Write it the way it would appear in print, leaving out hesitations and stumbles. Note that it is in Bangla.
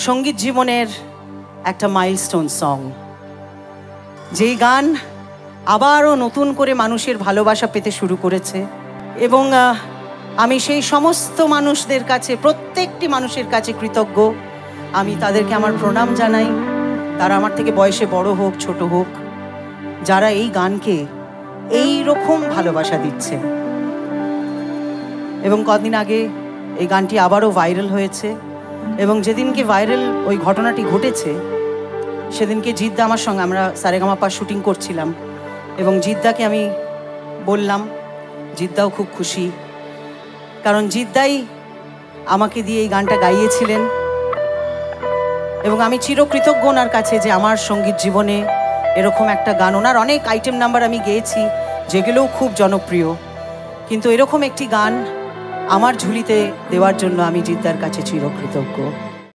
সঙ্গীত জীবনের একটা মাইলস্টোন সং, যেই গান আবারও নতুন করে মানুষের ভালোবাসা পেতে শুরু করেছে। এবং আমি সেই সমস্ত মানুষদের কাছে, প্রত্যেকটি মানুষের কাছে কৃতজ্ঞ। আমি তাদেরকে আমার প্রণাম জানাই, তারা আমার থেকে বয়সে বড় হোক ছোট হোক, যারা এই গানকে এই রকম ভালোবাসা দিচ্ছে। এবং কদিন আগে এই গানটি আবারও ভাইরাল হয়েছে, এবং যেদিনকে ভাইরাল ওই ঘটনাটি ঘটেছে সেদিনকে জিদ্দা আমার সঙ্গে, আমরা সারেগামাপা শুটিং করছিলাম, এবং জিদ্দাকে আমি বললাম, জিদ্দাও খুব খুশি, কারণ জিদ্দাই আমাকে দিয়ে এই গানটা গাইয়েছিলেন। এবং আমি চিরকৃতজ্ঞ ওনার কাছে যে আমার সঙ্গীত জীবনে এরকম একটা গান, ওনার অনেক আইটেম নাম্বার আমি গেয়েছি যেগুলোও খুব জনপ্রিয়, কিন্তু এরকম একটি গান আমার ঝুলিতে দেওয়ার জন্য আমি জিদ্দার কাছে চিরকৃতজ্ঞ।